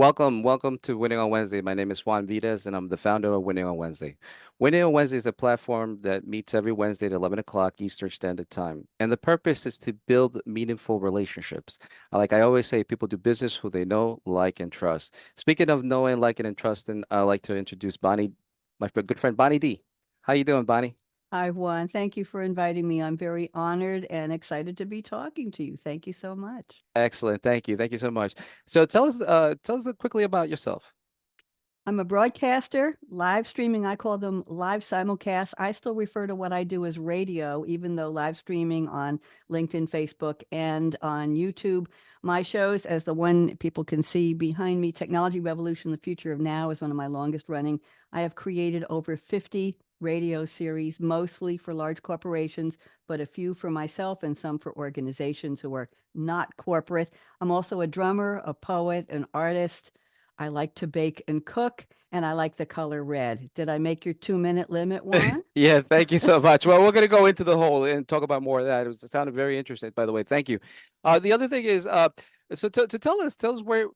welcome to Winning on Wednesday. My name is Juan Vitas, and I'm the founder of Winning on Wednesday. Winning on Wednesday is a platform that meets every Wednesday at 11 o'clock Eastern Standard Time. And the purpose is to build meaningful relationships. Like I always say, people do business who they know, like, and trust. Speaking of knowing, liking, and trusting, I'd like to introduce Bonnie, my good friend Bonnie D. How you doing, Bonnie? Hi, Juan. Thank you for inviting me. I'm very honored and excited to be talking to you. Thank you so much. Excellent. Thank you. Thank you so much. So tell us quickly about yourself. I'm a broadcaster, live streaming. I call them live simulcasts. I still refer to what I do as radio, even though live streaming on LinkedIn, Facebook, and on YouTube. My shows, as the one people can see behind me, Technology Revolution, The Future of Now, is one of my longest running. I have created over 50 radio series, mostly for large corporations, but a few for myself and some for organizations who are not corporate. I'm also a drummer, a poet, an artist. I like to bake and cook, and I like the color red. Did I make your 2-minute limit, Juan? Yeah, thank you so much. Well, we're going to go into the whole and talk about more of that. It sounded very interesting, by the way. Thank you. The other thing is, so to tell us where,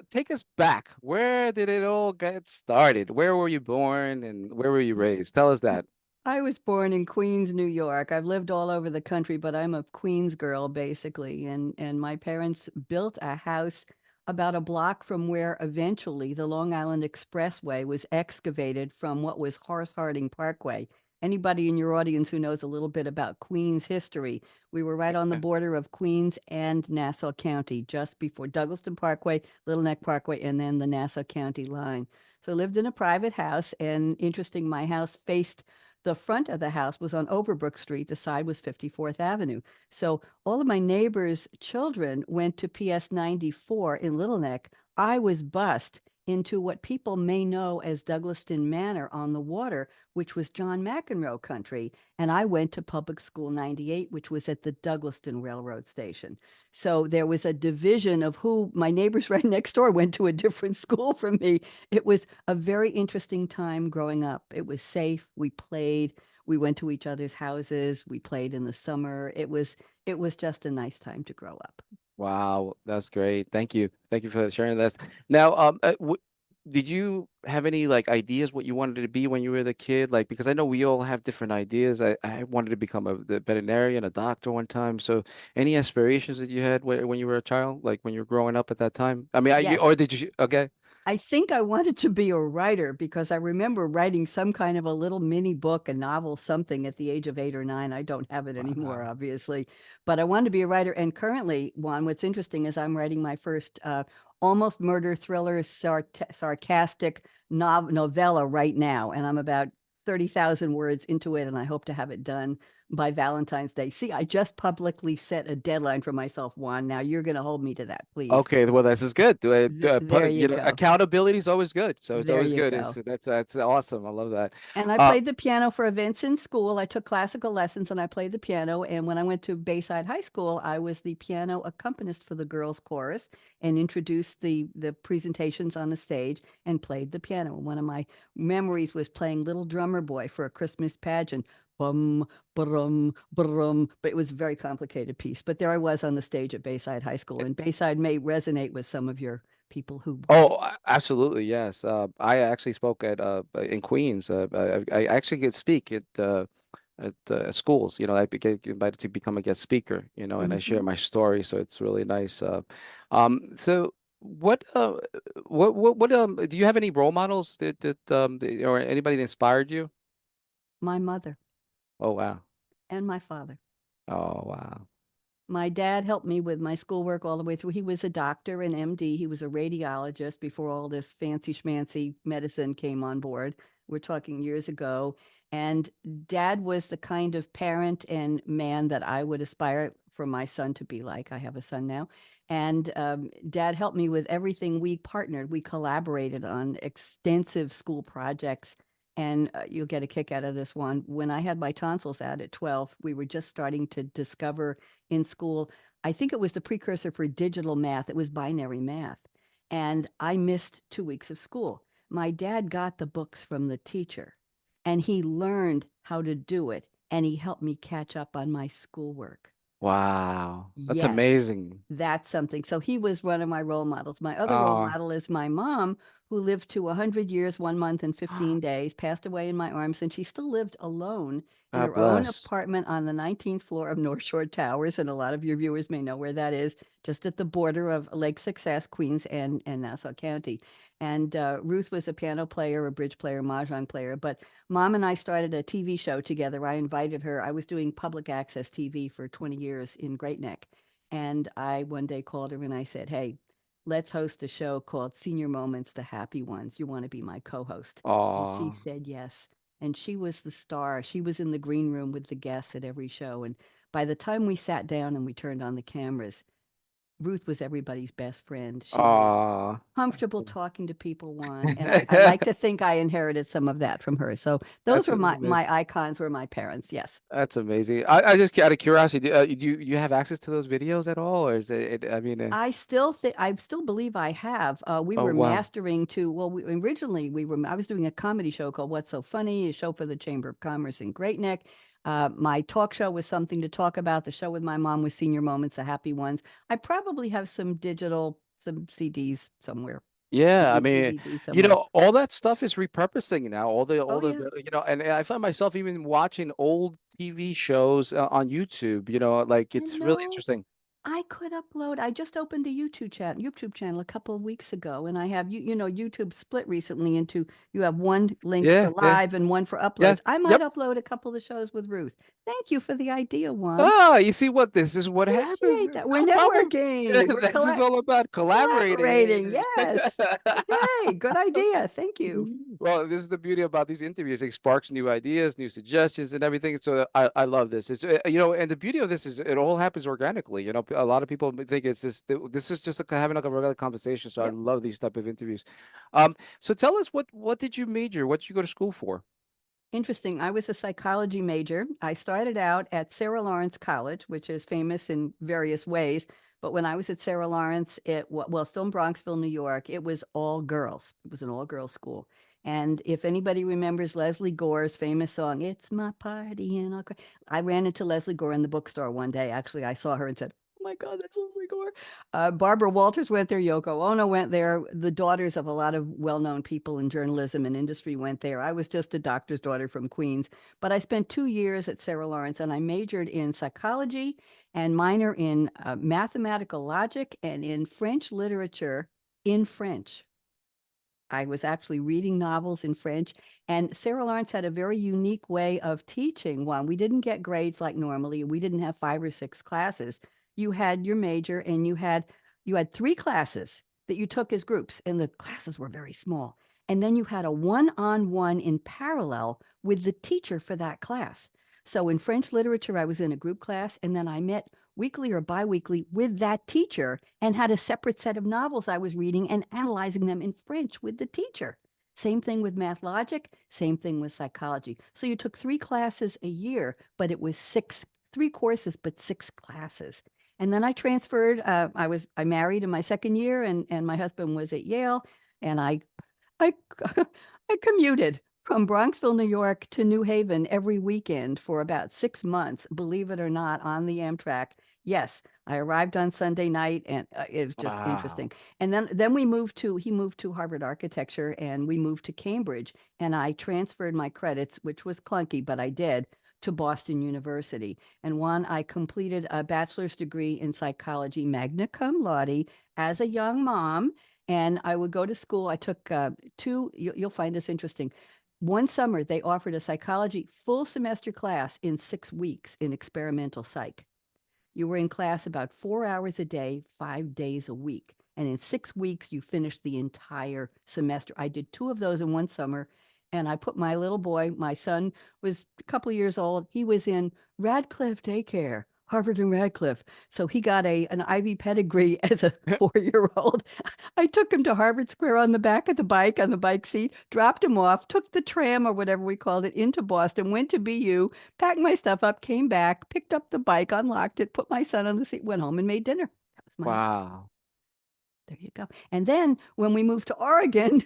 take us back. Where did it all get started? Where were you born and where were you raised? Tell us that. I was born in Queens, New York. I've lived all over the country, but I'm a Queens girl basically. And my parents built a house about a block from where eventually the Long Island Expressway was excavated from what was Horace Harding Parkway. Anybody in your audience who knows a little bit about Queens history, we were right on the border of Queens and Nassau County, just before Douglaston Parkway, Little Neck Parkway, and then the Nassau County line. So I lived in a private house, and interesting, my house faced the front of the house was on Overbrook Street. The side was 54th Avenue. So all of my neighbors' children went to PS 94 in Little Neck. I was bused into what people may know as Douglaston Manor on the water, which was John McEnroe country. And I went to Public School 98, which was at the Douglaston Railroad Station. So there was a division of who my neighbors right next door went to a different school from me. It was a very interesting time growing up. It was safe. We played. We went to each other's houses. We played in the summer. It was just a nice time to grow up. Wow, that's great. Thank you. Thank you for sharing this. Now, w did you have any like ideas what you wanted to be when you were the kid? Like, because I know we all have different ideas. I wanted to become the veterinarian, a doctor one time. So, any aspirations that you had when you were a child, like when you were growing up at that time? I mean, Yes. or did you? Okay. I think I wanted to be a writer because I remember writing some kind of a little mini book, a novel, something at the age of 8 or 9. I don't have it anymore, Wow. obviously, but I wanted to be a writer. And currently, Juan, what's interesting is I'm writing my first almost murder thriller, sarcastic novella right now, and I'm about 30,000 words into it, and I hope to have it done by Valentine's Day. See, I just publicly set a deadline for myself, Juan. Now you're going to hold me to that, please. Okay, well, this is good. There you go. Accountability is always good. So it's There always you good. It's go. that's awesome. I love that. And I Uh, played the piano for events in school. I took classical lessons and I played the piano. And when I went to Bayside High School, I was the piano accompanist for the girls' chorus and introduced the presentations on the stage and played the piano. One of my memories was playing Little Drummer Boy for a Christmas pageant. Bum, brum, brum. But it was a very complicated piece. But there I was on the stage at Bayside High School. And Bayside may resonate with some of your people who. Oh, absolutely, yes. I actually spoke at in Queens. I actually get speak at schools. You know, get invited to become a guest speaker. You know, and I share Mhm. my story, so it's really nice. So what do you have any role models or anybody that inspired you? My mother Oh wow, and my father. oh wow. My dad helped me with my schoolwork all the way through. He was a doctor, an MD. He was a radiologist before all this fancy schmancy medicine came on board. We're talking years ago. And dad was the kind of parent and man that I would aspire for my son to be like. I have a son now. And dad helped me with everything. We partnered, we collaborated on extensive school projects. And you'll get a kick out of this one. When I had my tonsils out at 12, we were just starting to discover in school. I think it was the precursor for digital math. It was binary math. And I missed 2 weeks of school. My dad got the books from the teacher and he learned how to do it and he helped me catch up on my schoolwork. Wow. That's Yes, amazing. that's something. So he was one of my role models. My other role Oh, model is my mom, who lived to 100 years, 1 month, and 15 days, passed away in my arms, and she still lived alone in God her own bless. apartment on the 19th floor of North Shore Towers. And a lot of your viewers may know where that is, just at the border of Lake Success, Queens, and Nassau County. And Ruth was a piano player, a bridge player, mahjong player. But Mom and I started a TV show together. I invited her. I was doing public access TV for 20 years in Great Neck. And I one day called her and I said, "Hey, let's host a show called Senior Moments, the Happy Ones. You want to be my co host?" And she Oh, said yes. And she was the star. She was in the green room with the guests at every show. And by the time we sat down and we turned on the cameras, Ruth was everybody's best friend. She was oh. comfortable talking to people, Juan. And I like to think I inherited some of that from her. So those That's were that's my amazing. icons, were my parents. Yes. That's amazing. I just out of curiosity, do you have access to those videos at all, or is I mean, I still believe I have. We oh were wow, mastering to, well, originally I was doing a comedy show called What's So Funny, a show for the Chamber of Commerce in Great Neck. My talk show was something to talk about. The show with my mom was Senior Moments, the Happy Ones. I probably have some CDs somewhere, yeah. I maybe a mean, DVD somewhere. all that stuff is repurposing now. All Oh, the yeah. and I find myself even watching old TV shows on YouTube. Like You it's really know, interesting. I could upload. I just opened a YouTube channel a couple of weeks ago, and I have YouTube split recently into you have one link for Yeah, yeah, live and one for yeah. uploads. I might Yep. upload a couple of the shows with Ruth. Thank you for the idea, Juan. Ah, you see what this is what happens. Appreciate that. We're No problem. networking. We're This is all about collaborating. collaborating. Yes. Yay. Good idea. Thank you. Well, this is the beauty about these interviews. It sparks new ideas, new suggestions, and everything. So I love this. It's and the beauty of this is it all happens organically. A lot of people think it's this is just like having like a regular conversation. So I Yep. love these type of interviews. So tell us what did you major? What did you go to school for? Interesting. I was a psychology major. I started out at Sarah Lawrence College, which is famous in various ways. But when I was at Sarah Lawrence, well, still in Bronxville, New York, it was all girls. It was an all girls school. And if anybody remembers Leslie Gore's famous song, "It's My Party," and I ran into Leslie Gore in the bookstore one day. Actually, I saw her and said, "Oh my God, that's Leslie Gore." Barbara Walters went there. Yoko Ono went there. The daughters of a lot of well-known people in journalism and industry went there. I was just a doctor's daughter from Queens, but I spent 2 years at Sarah Lawrence, and I majored in psychology and minor in mathematical logic and in French literature in French. I was actually reading novels in French, and Sarah Lawrence had a very unique way of teaching one. We didn't get grades like normally. We didn't have 5 or 6 classes. You had your major and you had 3 classes that you took as groups, and the classes were very small. And then you had a one-on-one in parallel with the teacher for that class. So in French literature, I was in a group class, and then I met weekly or biweekly with that teacher and had a separate set of novels I was reading and analyzing them in French with the teacher. Same thing with math logic, same thing with psychology. So you took 3 classes a year, but it was 3 courses, but 6 classes. And then I transferred. I married in my second year, and my husband was at Yale, and I I commuted from Bronxville, New York to New Haven every weekend for about 6 months, believe it or not, on the Amtrak. Yes, I arrived on Sunday night, and it was just Wow. interesting. And then he moved to Harvard Architecture, and we moved to Cambridge, and I transferred my credits, which was clunky, but I did, to Boston University. And I completed a bachelor's degree in psychology, magna cum laude, as a young mom. And I would go to school. I took you'll find this interesting. One summer, they offered a psychology full semester class in 6 weeks in experimental psych. You were in class about 4 hours a day, 5 days a week. And in 6 weeks, you finished the entire semester. I did 2 of those in one summer. And I put my little boy, my son was a couple of years old. He was in Radcliffe Daycare, Harvard and Radcliffe. So he got an Ivy pedigree as a 4 year old. I took him to Harvard Square on the back of the bike, on the bike seat, dropped him off, took the tram or whatever we called it into Boston, went to BU, packed my stuff up, came back, picked up the bike, unlocked it, put my son on the seat, went home and made dinner. That was my life. Wow. There you go. And then when we moved to Oregon,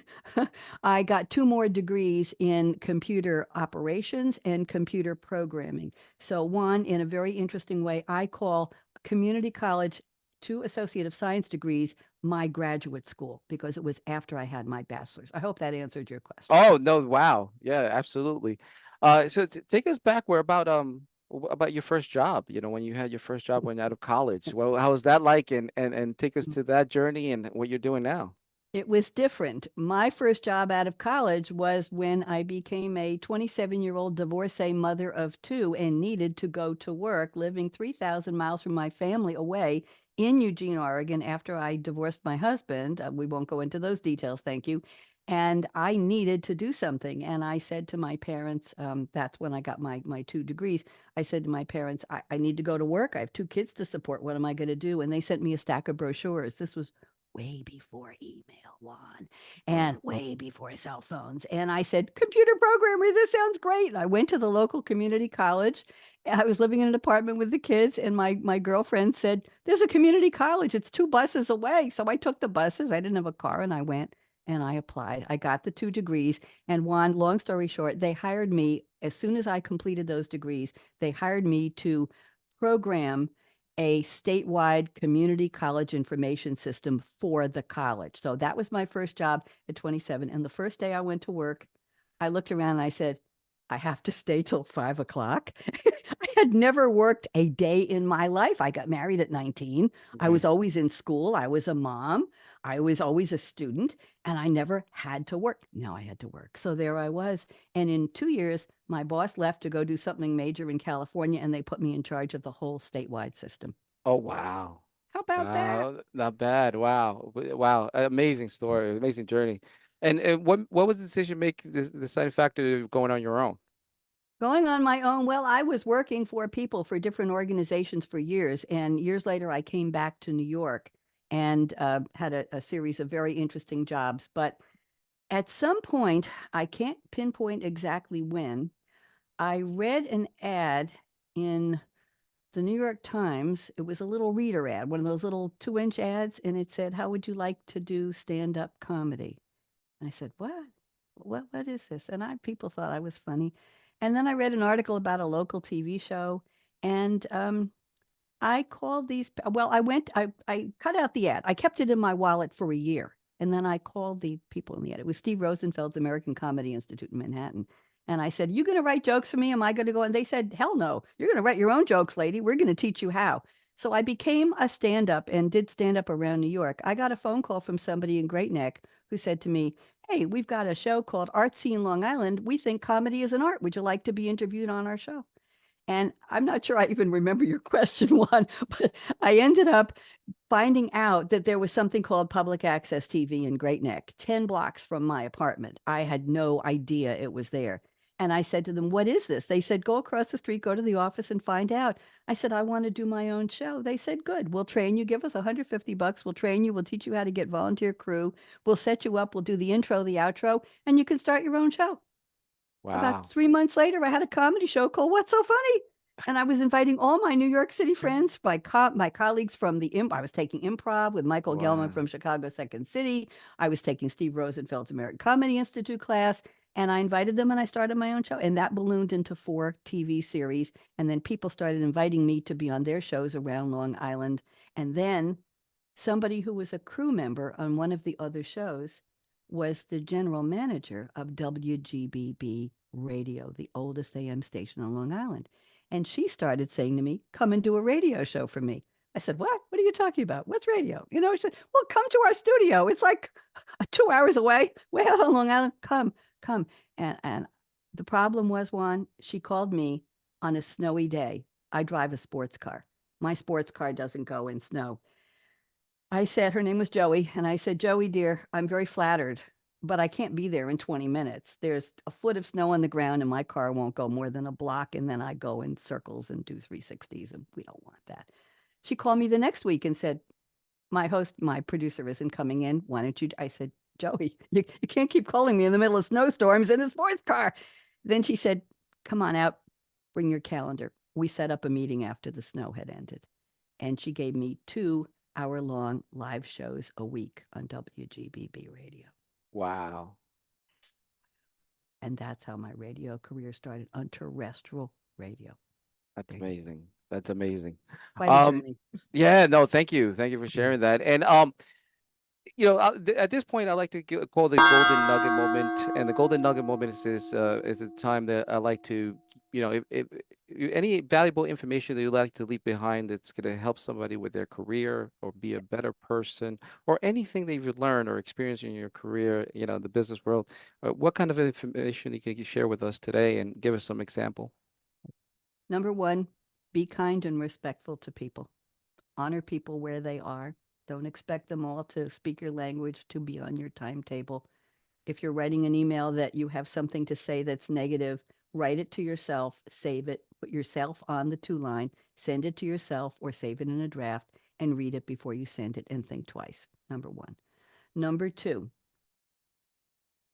I got two more degrees in computer operations and computer programming. So, one, in a very interesting way, I call community college, two Associate of Science degrees, my graduate school because it was after I had my bachelor's. I hope that answered your question. Oh, no, wow. Yeah, absolutely. So take us back where about your first job, when you had your first job when out of college. Well, how was that like? And take us to that journey and what you're doing now. It was different. My first job out of college was when I became a 27-year-old divorcee mother of two and needed to go to work, living 3,000 miles from my family away in Eugene, Oregon, after I divorced my husband. We won't go into those details, thank you. And I needed to do something. And I said to my parents, that's when I got my two degrees. I said to my parents, I need to go to work. I have two kids to support. What am I going to do? And they sent me a stack of brochures. This was way before email, Juan, and way before cell phones. And I said, computer programmer, this sounds great. And I went to the local community college. I was living in an apartment with the kids, and my girlfriend said, there's a community college. It's 2 buses away. So I took the buses. I didn't have a car, and I went and I applied. I got the 2 degrees. And Juan, long story short, they hired me as soon as I completed those degrees. They hired me to program a statewide community college information system for the college. So that was my first job at 27. And the first day I went to work, I looked around and I said, I have to stay till 5 o'clock. I had never worked a day in my life. I got married at 19. I Mhm. was always in school. I was a mom. I was always a student, and I never had to work. Now I had to work. So there I was. And in 2 years, my boss left to go do something major in California, and they put me in charge of the whole statewide system. Oh, wow. How about that? Wow, not bad. Wow. Wow. Amazing story, amazing journey. And what was the decision make the deciding factor of going on your own? Going on my own, well, I was working for people for different organizations for years. And years later, I came back to New York and had a series of very interesting jobs. But at some point, I can't pinpoint exactly when, I read an ad in the New York Times. It was a little reader ad, one of those little 2-inch ads. And it said, how would you like to do stand up comedy? I said, "What? What is this?" And people thought I was funny. And then I read an article about a local TV show, and I called well, I cut out the ad. I kept it in my wallet for a year. And then I called the people in the ad. It was Steve Rosenfeld's American Comedy Institute in Manhattan. And I said, you going to write jokes for me? Am I going to go? And they said, hell no. You're going to write your own jokes, lady. We're going to teach you how. So I became a stand up and did stand up around New York. I got a phone call from somebody in Great Neck who said to me, hey, we've got a show called Art Scene Long Island. We think comedy is an art. Would you like to be interviewed on our show? And I'm not sure I even remember your question one, but I ended up finding out that there was something called public access TV in Great Neck, 10 blocks from my apartment. I had no idea it was there. And I said to them, what is this? They said, go across the street, go to the office and find out. I said, I want to do my own show. They said, good, we'll train you. Give us $150. We'll train you. We'll teach you how to get volunteer crew. We'll set you up. We'll do the intro, the outro, and you can start your own show. About Wow. 3 months later, I had a comedy show called What's So Funny? And I was inviting all my New York City friends, my colleagues from I was taking improv with Michael Gelman Wow. from Chicago Second City. I was taking Steve Rosenfeld's American Comedy Institute class. And I invited them and I started my own show. And that ballooned into 4 TV series. And then people started inviting me to be on their shows around Long Island. And then somebody who was a crew member on one of the other shows was the general manager of WGBB Radio, the oldest AM station on Long Island. And she started saying to me, come and do a radio show for me. I said, what? What are you talking about? What's radio? She said, well, come to our studio. It's like 2 hours away, way out on Long Island. Come. And the problem was, Juan, she called me on a snowy day. I drive a sports car. My sports car doesn't go in snow. I said, her name was Joey. And I said, Joey, dear, I'm very flattered, but I can't be there in 20 minutes. There's a foot of snow on the ground and my car won't go more than a block. And then I go in circles and do 360s. And we don't want that. She called me the next week and said, my producer isn't coming in. Why don't you? I said, Joey, you can't keep calling me in the middle of snowstorms in a sports car. Then she said, come on out, bring your calendar. We set up a meeting after the snow had ended. And she gave me 2 hour-long live shows a week on WGBB radio. Wow. And that's how my radio career started on terrestrial radio. That's There you go. amazing. That's amazing. Quite a Um, journey. yeah, no, thank you. Thank you for Mm. sharing that. And at this point, I like to call the golden nugget moment, and the golden nugget moment is a time that I like to, if any valuable information that you'd like to leave behind that's going to help somebody with their career or be a better person, or anything that you've learned or experienced in your career, the business world, what kind of information you can share with us today, and give us some example? Number one, be kind and respectful to people. Honor people where they are. Don't expect them all to speak your language, to be on your timetable. If you're writing an email that you have something to say that's negative, write it to yourself, save it, put yourself on the to line, send it to yourself or save it in a draft and read it before you send it and think twice. Number one. Number two,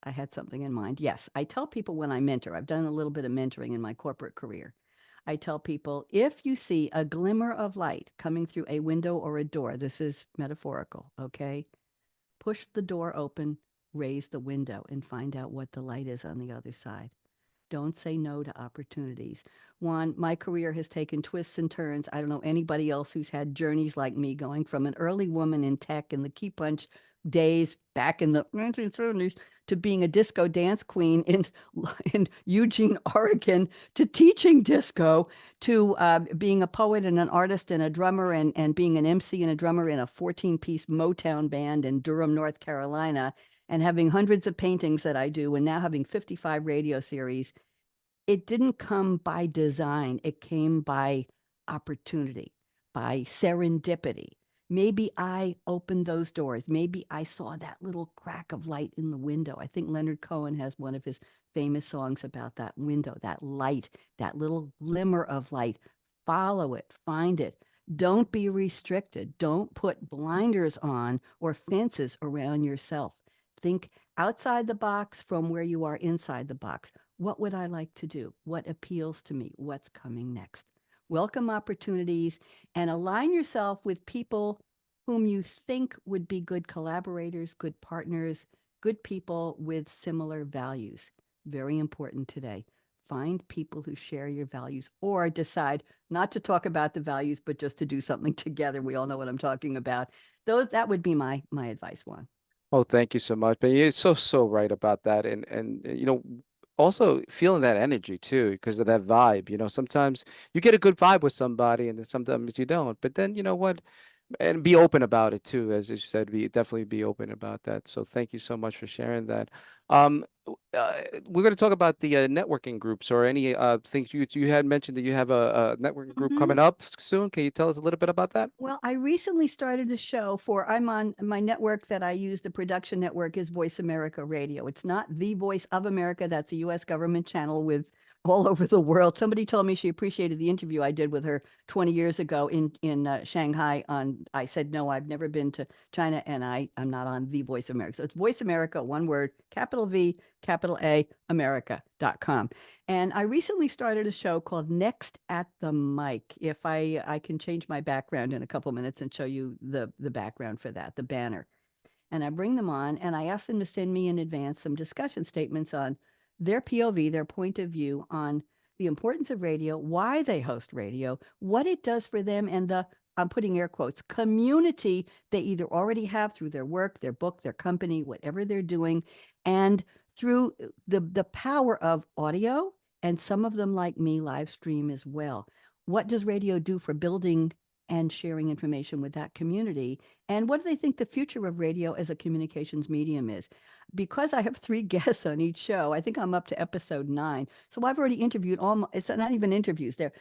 I had something in mind. Yes, I tell people when I mentor, I've done a little bit of mentoring in my corporate career. I tell people if you see a glimmer of light coming through a window or a door, this is metaphorical, okay? Push the door open, raise the window, and find out what the light is on the other side. Don't say no to opportunities. Juan, my career has taken twists and turns. I don't know anybody else who's had journeys like me, going from an early woman in tech in the key punch days back in the 1970s to being a disco dance queen in Eugene, Oregon, to teaching disco, to being a poet and an artist and a drummer, and being an MC and a drummer in a 14-piece Motown band in Durham, North Carolina, and having hundreds of paintings that I do, and now having 55 radio series. It didn't come by design. It came by opportunity, by serendipity. Maybe I opened those doors. Maybe I saw that little crack of light in the window. I think Leonard Cohen has one of his famous songs about that window, that light, that little glimmer of light. Follow it, find it. Don't be restricted. Don't put blinders on or fences around yourself. Think outside the box from where you are inside the box. What would I like to do? What appeals to me? What's coming next? Welcome opportunities and align yourself with people whom you think would be good collaborators, good partners, good people with similar values. Very important today. Find people who share your values, or decide not to talk about the values, but just to do something together. We all know what I'm talking about. That would be my advice, Juan. Oh, thank you so much. But you're so right about that. And also feeling that energy too, because of that vibe. Sometimes you get a good vibe with somebody and then sometimes you don't. But then you know what? And be open about it too, as you said, definitely be open about that. So thank you so much for sharing that. We're going to talk about the networking groups, or any things you had mentioned that you have a networking group Mhm. coming up soon. Can you tell us a little bit about that? Well, I recently started a show I'm on my network that I use. The production network is Voice America Radio. It's not the Voice of America. That's a U.S. government channel with all over the world. Somebody told me she appreciated the interview I did with her 20 years ago in Shanghai. I said, no, I've never been to China, and I'm not on the Voice of America. So it's Voice America, one word, capital V, capital A, America.com. And I recently started a show called Next at the Mic. If I can change my background in a couple minutes and show you the background for that, the banner. And I bring them on and I ask them to send me in advance some discussion statements on their POV, their point of view on the importance of radio, why they host radio, what it does for them, and I'm putting air quotes, community they either already have through their work, their book, their company, whatever they're doing, and through the power of audio, and some of them, like me, live stream as well. What does radio do for building and sharing information with that community? And what do they think the future of radio as a communications medium is? Because I have three guests on each show, I think I'm up to episode 9. So I've already interviewed it's not even interviews. They're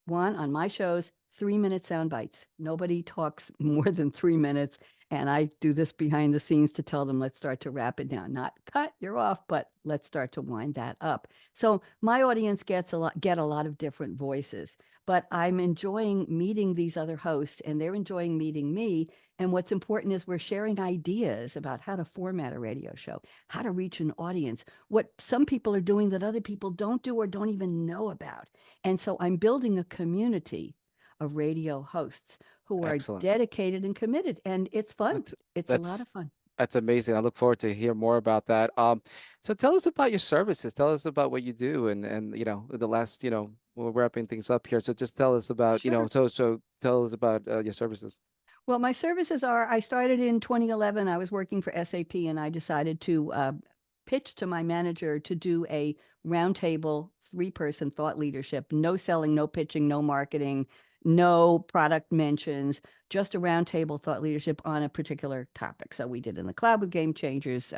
one on my shows, 3-minute sound bites. Nobody talks more than 3 minutes. And I do this behind the scenes to tell them, let's start to wrap it down. Not cut, you're off, but let's start to wind that up. So my audience get a lot of different voices, but I'm enjoying meeting these other hosts and they're enjoying meeting me. And what's important is we're sharing ideas about how to format a radio show, how to reach an audience, what some people are doing that other people don't do or don't even know about. And so I'm building a community of radio hosts who are Excellent. dedicated and committed. And it's fun. That's It's a lot that's of fun. that's amazing. I look forward to hear more about that. So tell us about your services. Tell us about what you do, and the last, we're wrapping things up here. So just tell us about, Sure. so tell us about your services. Well, my services are I started in 2011. I was working for SAP and I decided to pitch to my manager to do a roundtable 3-person thought leadership, no selling, no pitching, no marketing, no product mentions, just a roundtable thought leadership on a particular topic. So we did in the cloud with game changers,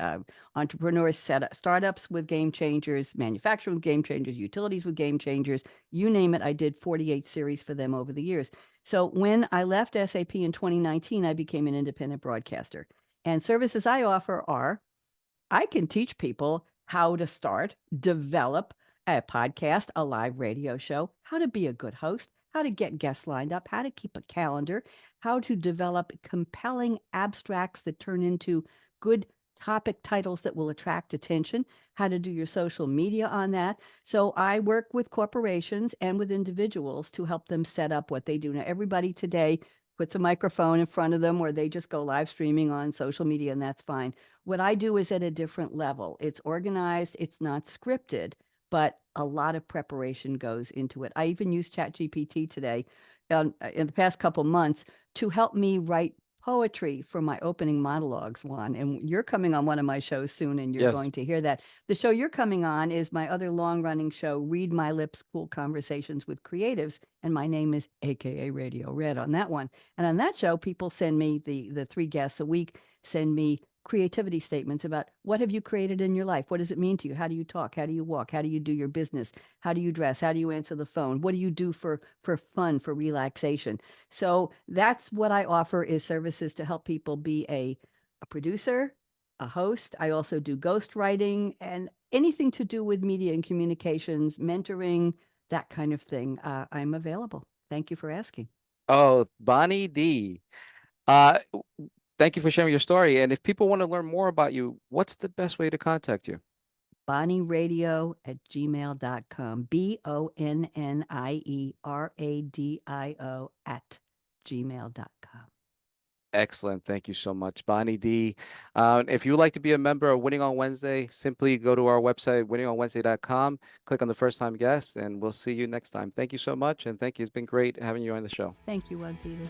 entrepreneurs set up startups with game changers, manufacturing with game changers, utilities with game changers, you name it. I did 48 series for them over the years. So when I left SAP in 2019, I became an independent broadcaster. And services I offer are I can teach people how to start, develop a podcast, a live radio show, how to be a good host, how to get guests lined up, how to keep a calendar, how to develop compelling abstracts that turn into good topic titles that will attract attention, how to do your social media on that. So I work with corporations and with individuals to help them set up what they do. Now, everybody today puts a microphone in front of them or they just go live streaming on social media, and that's fine. What I do is at a different level. It's organized, it's not scripted, but a lot of preparation goes into it. I even used ChatGPT today in the past couple months to help me write poetry for my opening monologues, Juan. And you're coming on one of my shows soon, and you're Yes. going to hear that. The show you're coming on is my other long-running show, Read My Lips, Cool Conversations with Creatives, and my name is AKA Radio Red on that one. And on that show, people send me the 3 guests a week, send me creativity statements about what have you created in your life? What does it mean to you? How do you talk? How do you walk? How do you do your business? How do you dress? How do you answer the phone? What do you do for fun, for relaxation? So that's what I offer is services to help people be a producer, a host. I also do ghostwriting and anything to do with media and communications, mentoring, that kind of thing. I'm available. Thank you for asking. Oh, Bonnie D. Uh, Thank you for sharing your story. And if people want to learn more about you, what's the best way to contact you? BonnieRadio@gmail.com. BonnieRadio@gmail.com. Excellent. Thank you so much, Bonnie D. If you would like to be a member of Winning on Wednesday, simply go to our website, winningonwednesday.com, click on the first time guest, and we'll see you next time. Thank you so much. And thank you. It's been great having you on the show. Thank you, Juan Peters.